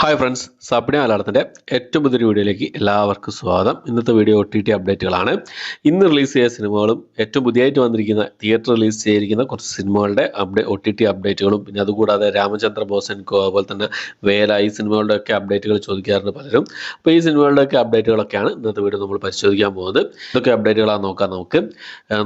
Hi friends, Sabna മലയാളത്തിൻ്റെ ഏറ്റവും പുതിയൊരു വീഡിയോയിലേക്ക് എല്ലാവർക്കും സ്വാഗതം. ഇന്നത്തെ വീഡിയോ OTT അപ്ഡേറ്റുകളാണ്. ഇന്ന് റിലീസ് ചെയ്ത സിനിമകളും ഏറ്റവും പുതിയതായിട്ട് വന്നിരിക്കുന്ന തിയേറ്റർ റിലീസ് ചെയ്തിരിക്കുന്ന കുറച്ച് സിനിമകളുടെ OTT അപ്ഡേറ്റുകളും, പിന്നെ അതുകൂടാതെ രാമചന്ദ്ര ബോസ് ആൻഡ് കോ, അതുപോലെ തന്നെ വേല, ഈ സിനിമകളുടെ ഒക്കെ അപ്ഡേറ്റുകൾ ചോദിക്കാറുണ്ട് പലരും. അപ്പോൾ ഈ സിനിമകളുടെയൊക്കെ അപ്ഡേറ്റുകളൊക്കെയാണ് ഇന്നത്തെ വീഡിയോ നമ്മൾ പരിശോധിക്കാൻ പോകുന്നത്. ഇതൊക്കെ അപ്ഡേറ്റുകളാണ് നോക്കാം. നമുക്ക്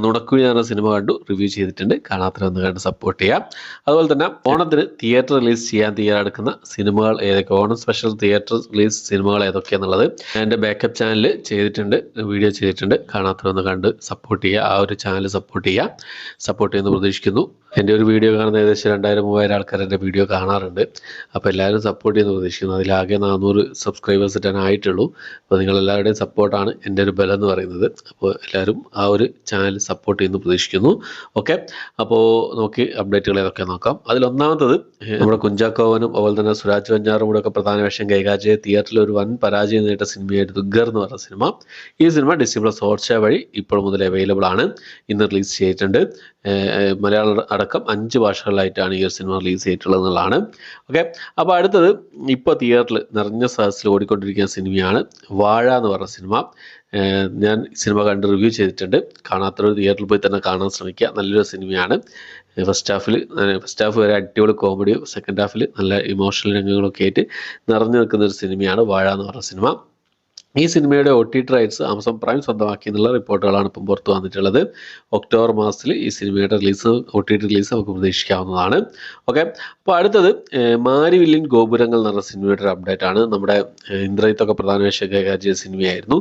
നുണക്കുഴി എന്ന സിനിമ കണ്ടു, റിവ്യൂ ചെയ്തിട്ടുണ്ട്. കാണാത്തവരൊന്ന് കണ്ട് സപ്പോർട്ട് ചെയ്യാം. അതുപോലെ തന്നെ ഓണത്തിന് തിയേറ്റർ റിലീസ് ചെയ്യാൻ തയ്യാറെടുക്കുന്ന സിനിമകൾ ഏതൊക്കെ, ഓണം സ്പെഷ്യൽ തിയേറ്റർ റിലീസ് സിനിമകൾ ഏതൊക്കെയാണെന്നുള്ളത് എൻ്റെ ബാക്കപ്പ് ചാനൽ ചെയ്തിട്ടുണ്ട്, വീഡിയോ ചെയ്തിട്ടുണ്ട്. കാണാത്തവരൊന്ന് കണ്ട് സപ്പോർട്ട് ചെയ്യുക. ആ ഒരു ചാനൽ സപ്പോർട്ട് ചെയ്യുമെന്ന് പ്രതീക്ഷിക്കുന്നു. എൻ്റെ ഒരു വീഡിയോ കാണുന്ന ഏകദേശം 2000-3000 ആൾക്കാർ എൻ്റെ വീഡിയോ കാണാറുണ്ട്. അപ്പോൾ എല്ലാവരും സപ്പോർട്ട് ചെയ്യുമെന്ന് പ്രതീക്ഷിക്കുന്നു. അതിലാകെ 400 സബ്സ്ക്രൈബേഴ്സ് ഇട്ടാനായിട്ടുള്ളൂ. അപ്പോൾ നിങ്ങളെല്ലാവരുടെയും സപ്പോർട്ടാണ് എൻ്റെ ഒരു ബലം എന്ന് പറയുന്നത്. അപ്പോൾ എല്ലാവരും ആ ഒരു ചാനൽ സപ്പോർട്ട് ചെയ്യുമെന്ന് പ്രതീക്ഷിക്കുന്നു. ഓക്കെ, അപ്പോൾ നമുക്ക് അപ്ഡേറ്റുകൾ ഏതൊക്കെ നോക്കാം. അതിലൊന്നാമത്തത് നമ്മുടെ കുഞ്ചാക്കോവനും അതുപോലെ തന്നെ സുരാജ് വെഞ്ഞാറും കൂടെ ഒക്കെ പ്രധാന വേഷം കൈകാര്യം ചെയ്ത് തിയേറ്ററിൽ ഒരു വൻ പരാജയം നേരിട്ട സിനിമയായിട്ട് ദുഗ്ഗർ എന്ന് പറഞ്ഞ സിനിമ. ഈ സിനിമ Disney+ ഹോട്ട്സ്റ്റാർ വഴി ഇപ്പോൾ മുതൽ അവൈലബിൾ ആണ്. ഇന്ന് റിലീസ് ചെയ്തിട്ടുണ്ട്. മലയാളം അടക്കം 5 ഭാഷകളിലായിട്ടാണ് ഈ ഒരു സിനിമ റിലീസ് ചെയ്തിട്ടുള്ളത് എന്നുള്ളതാണ്. ഓക്കെ, അപ്പോൾ അടുത്തത് ഇപ്പോൾ തിയേറ്ററിൽ നിറഞ്ഞ സദസ്സിൽ ഓടിക്കൊണ്ടിരിക്കുന്ന സിനിമയാണ് വാഴ എന്ന് പറഞ്ഞ സിനിമ. ഞാൻ സിനിമ കണ്ട് റിവ്യൂ ചെയ്തിട്ടുണ്ട്. കാണാത്തൊരു തിയേറ്ററിൽ പോയി തന്നെ കാണാൻ ശ്രമിക്കുക. നല്ലൊരു സിനിമയാണ്. ഫസ്റ്റ് ഹാഫ് വരെ അടിപൊളി കോമഡിയും, സെക്കൻഡ് ഹാഫിൽ നല്ല ഇമോഷണൽ രംഗങ്ങളൊക്കെ ആയിട്ട് നിറഞ്ഞു നിൽക്കുന്ന ഒരു സിനിമയാണ് വാഴ എന്ന് പറഞ്ഞ സിനിമ. ഈ സിനിമയുടെ OTT റൈറ്റ്സ് ആമസോൺ പ്രൈം സ്വന്തമാക്കി എന്നുള്ള റിപ്പോർട്ടുകളാണ് ഇപ്പം പുറത്തു വന്നിട്ടുള്ളത്. ഒക്ടോബർ മാസത്തിൽ ഈ സിനിമയുടെ OTT റിലീസ് നമുക്ക് പ്രതീക്ഷിക്കാവുന്നതാണ്. ഓക്കെ, അപ്പോൾ അടുത്തത് മാരിവില്ലിൻ ഗോപുരങ്ങൾ എന്ന് പറഞ്ഞ സിനിമയുടെ ഒരു അപ്ഡേറ്റ് ആണ്. നമ്മുടെ ഇന്ദ്രജിത്തൊക്കെ പ്രധാന വേഷം കൈകാര്യം ചെയ്ത സിനിമയായിരുന്നു.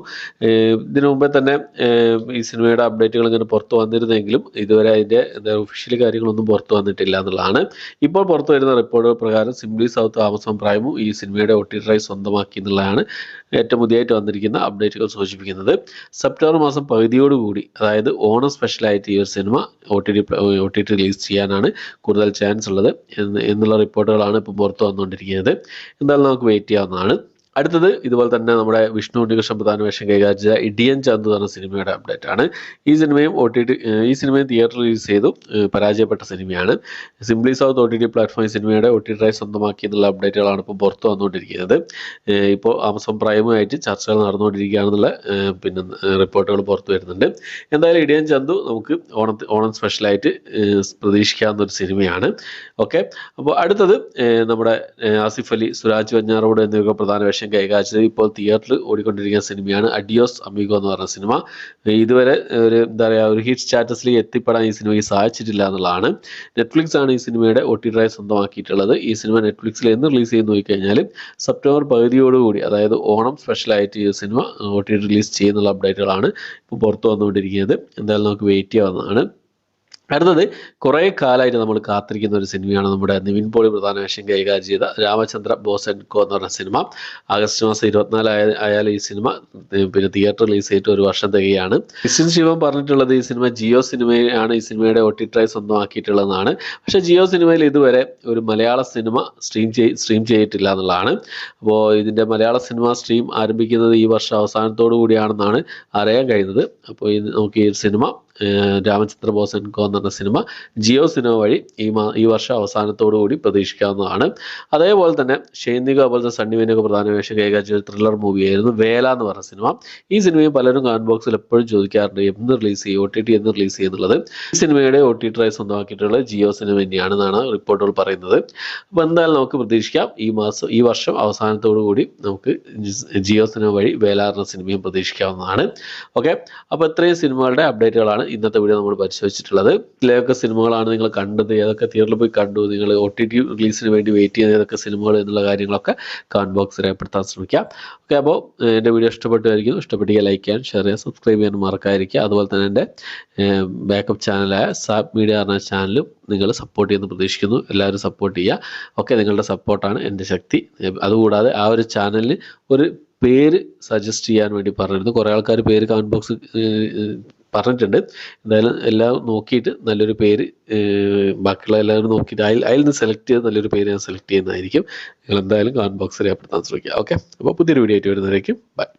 ഇതിനു മുമ്പേ തന്നെ ഈ സിനിമയുടെ അപ്ഡേറ്റുകൾ ഇങ്ങനെ പുറത്തു വന്നിരുന്നെങ്കിലും ഇതുവരെ അതിൻ്റെ ഒഫീഷ്യൽ കാര്യങ്ങളൊന്നും പുറത്തു വന്നിട്ടില്ല എന്നുള്ളതാണ്. ഇപ്പോൾ പുറത്തു വരുന്ന റിപ്പോർട്ടുകൾ പ്രകാരം സിംപ്ലി സൗത്ത് ആമസോൺ പ്രൈമും ഈ സിനിമയുടെ OTT റൈറ്റ്സ് സ്വന്തമാക്കി എന്നുള്ളതാണ് ഏറ്റവും പുതിയതായിട്ട് വന്നിരിക്കുന്ന അപ്ഡേറ്റുകൾ സൂചിപ്പിക്കുന്നത്. സെപ്റ്റംബർ മാസം പകുതിയോടുകൂടി, അതായത് ഓണം സ്പെഷ്യലായിട്ട് ഈ ഒരു സിനിമ OTT റിലീസ് ചെയ്യാനാണ് കൂടുതൽ ചാൻസ് ഉള്ളത് എന്നുള്ള റിപ്പോർട്ടുകളാണ് ഇപ്പോൾ പുറത്തു വന്നുകൊണ്ടിരിക്കുന്നത്. എന്തായാലും നമുക്ക് വെയിറ്റ് ചെയ്യാവുന്നതാണ്. അടുത്തത് ഇതുപോലെ തന്നെ നമ്മുടെ വിഷ്ണു ഉണ്ണികൃഷ്ണൻ പ്രധാന വേഷം കൈകാര്യം ചെയ്ത ഇടിയൻ ചന്തു എന്ന സിനിമയുടെ അപ്ഡേറ്റ് ആണ്. ഈ സിനിമയും തിയേറ്റർ റിലീസ് ചെയ്തു പരാജയപ്പെട്ട സിനിമയാണ്. സിംപ്ലി സൗത്ത് OTT പ്ലാറ്റ്ഫോം ഈ സിനിമയുടെ OTT റൈറ്റ്സ് സ്വന്തമാക്കി എന്നുള്ള അപ്ഡേറ്റുകളാണ് ഇപ്പോൾ പുറത്തു വന്നുകൊണ്ടിരിക്കുന്നത്. ഇപ്പോൾ ആമസോൺ പ്രൈമുമായിട്ട് ചർച്ചകൾ നടന്നുകൊണ്ടിരിക്കുകയാണെന്നുള്ള പിന്നെ റിപ്പോർട്ടുകൾ പുറത്തു വരുന്നുണ്ട്. എന്തായാലും ഇടിയൻ ചന്തു നമുക്ക് ഓണം സ്പെഷ്യലായിട്ട് പ്രതീക്ഷിക്കാവുന്ന ഒരു സിനിമയാണ്. ഓക്കെ, അപ്പോൾ അടുത്തത് നമ്മുടെ ആസിഫ് അലി, സുരാജ് വെഞ്ഞാറോട് എന്നിവർക്ക് പ്രധാന വേഷം കൈകാര്യം ചെയ്ത് ഇപ്പോൾ തിയേറ്ററിൽ ഓടിക്കൊണ്ടിരിക്കുന്ന സിനിമയാണ് അഡിയോസ് അമീഗോ എന്ന് പറഞ്ഞ സിനിമ. ഇതുവരെ ഒരു ഹിറ്റ് സ്റ്റാറ്റസിലേക്ക് എത്തിപ്പെടാൻ ഈ സിനിമയ്ക്ക് സാധിച്ചിട്ടില്ല എന്നുള്ളതാണ്. നെറ്റ്ഫ്ലിക്സ് ആണ് ഈ സിനിമയുടെ OTT റൈറ്റ്സ് സ്വന്തമാക്കിയിട്ടുള്ളത്. ഈ സിനിമ നെറ്റ്ഫ്ലിക്സിൽ എന്ന് റിലീസ് ചെയ്ത് നോക്കിക്കഴിഞ്ഞാൽ സെപ്റ്റംബർ പകുതിയോടുകൂടി, അതായത് ഓണം സ്പെഷ്യലായിട്ട് ഈ സിനിമ OTT റിലീസ് ചെയ്യുന്നുള്ള അപ്ഡേറ്റുകളാണ് ഇപ്പോൾ പുറത്തു വന്നുകൊണ്ടിരിക്കുന്നത്. എന്തായാലും നമുക്ക് വെയിറ്റ് ചെയ്യാവുന്നതാണ്. അടുത്തത് കുറേ കാലമായിട്ട് നമ്മൾ കാത്തിരിക്കുന്ന ഒരു സിനിമയാണ് നമ്മുടെ നിവിൻ പോളി പ്രധാന വേഷം കൈകാര്യം ചെയ്ത രാമചന്ദ്ര ബോസ് ആൻഡ് കോ എന്ന് പറഞ്ഞ സിനിമ. ആഗസ്റ്റ് മാസം 24 ആയാലും ഈ സിനിമ പിന്നെ തിയേറ്റർ റിലീസ് ചെയ്തിട്ട് ഒരു വർഷം തികയാണ്. ക്രിസ്ത്യൻ ശിവൻ പറഞ്ഞിട്ടുള്ളത് ഈ സിനിമ ജിയോ സിനിമയാണ് ഈ സിനിമയുടെ OTT റൈറ്റ്സ് സ്വന്തമാക്കിയിട്ടുള്ളതാണ്. പക്ഷേ ജിയോ സിനിമയിൽ ഇതുവരെ ഒരു മലയാള സിനിമ സ്ട്രീം ചെയ്തിട്ടില്ല എന്നുള്ളതാണ്. അപ്പോൾ ഇതിൻ്റെ മലയാള സിനിമ സ്ട്രീം ആരംഭിക്കുന്നത് ഈ വർഷം അവസാനത്തോടു കൂടിയാണെന്നാണ് അറിയാൻ കഴിയുന്നത്. അപ്പോൾ നമുക്ക് ഈ സിനിമ രാമചന്ദ്ര ബോസ് ആൻഡ് കോ എന്ന് പറഞ്ഞ സിനിമ ജിയോ സിനിമ വഴി ഈ വർഷം അവസാനത്തോടു കൂടി പ്രതീക്ഷിക്കാവുന്നതാണ്. അതേപോലെ തന്നെ ഷെയ്നിക അതുപോലെ സണ്ണി വെയിനൊക്കെ പ്രധാന വേഷം കൈകാര്യം ചെയ്ത ത്രില്ലർ മൂവിയായിരുന്നു വേല എന്ന് പറഞ്ഞ സിനിമ. ഈ സിനിമയും പലരും കമന്റ് ബോക്സിൽ എപ്പോഴും ചോദിക്കാറുണ്ട് എന്ന് റിലീസ് ചെയ്യും, OTT എന്ന് റിലീസ് ചെയ്യുന്നുള്ളത്. ഈ സിനിമയുടെ OTT റൈറ്റ്സ് സ്വന്തമാക്കിയിട്ടുള്ളത് ജിയോ സിനിമ തന്നെയാണെന്നാണ് റിപ്പോർട്ടുകൾ പറയുന്നത്. അപ്പോൾ എന്തായാലും നമുക്ക് പ്രതീക്ഷിക്കാം ഈ വർഷം അവസാനത്തോടു കൂടി നമുക്ക് ജിയോ സിനിമ വഴി വേല എന്ന സിനിമയും പ്രതീക്ഷിക്കാവുന്നതാണ്. ഓക്കെ, അപ്പോൾ ഇത്രയും സിനിമകളുടെ അപ്ഡേറ്റുകളാണ് ഇന്നത്തെ വീഡിയോ നമ്മൾ പരിശോധിച്ചിട്ടുള്ളത്. ഇതിലൊക്കെ സിനിമകളാണ് നിങ്ങൾ കണ്ടത്, ഏതൊക്കെ തിയേറ്ററിൽ പോയി കണ്ടു, നിങ്ങൾ OTT റിലീസിന് വേണ്ടി വെയിറ്റ് ചെയ്യുന്ന ഏതൊക്കെ സിനിമകൾ എന്നുള്ള കാര്യങ്ങളൊക്കെ കമന്റ് ബോക്സിൽ രേഖപ്പെടുത്താൻ ശ്രമിക്കാം. ഓക്കെ, അപ്പോൾ എൻ്റെ വീഡിയോ ഇഷ്ടപ്പെട്ടായിരിക്കും. ഇഷ്ടപ്പെട്ടെങ്കിൽ ലൈക്ക് ചെയ്യാൻ, ഷെയർ ചെയ്യാൻ, സബ്സ്ക്രൈബ് ചെയ്യാൻ മറക്കാതിരിക്കുക. അതുപോലെ തന്നെ എൻ്റെ ബാക്കപ്പ് ചാനലായ സാബ് മീഡിയ എന്ന ചാനലും നിങ്ങൾ സപ്പോർട്ട് ചെയ്യുമെന്ന് പ്രതീക്ഷിക്കുന്നു. എല്ലാവരും സപ്പോർട്ട് ചെയ്യുക. ഓക്കെ, നിങ്ങളുടെ സപ്പോർട്ടാണ് എൻ്റെ ശക്തി. അതുകൂടാതെ ആ ഒരു ചാനലിന് ഒരു പേര് സജസ്റ്റ് ചെയ്യാൻ വേണ്ടി പറഞ്ഞിരുന്നു. കുറേ ആൾക്കാർ പേര് കമന്റ് ബോക്സ് പറഞ്ഞിട്ടുണ്ട്. എന്തായാലും എല്ലാം നോക്കിയിട്ട് നല്ലൊരു പേര്, ബാക്കിയുള്ള എല്ലാവരും നോക്കിയിട്ട് അതിൽ നിന്ന് സെലക്ട് ചെയ്ത് നല്ലൊരു പേര് ഞാൻ സെലക്ട് ചെയ്യുന്നതായിരിക്കും. നിങ്ങൾ എന്തായാലും കമന്റ് ബോക്സിൽ രേഖപ്പെടുത്താൻ ശ്രമിക്കുക. ഓക്കെ, അപ്പോൾ പുതിയൊരു വീഡിയോ ആയിട്ട് വരുന്നതായിരിക്കും. ബൈ.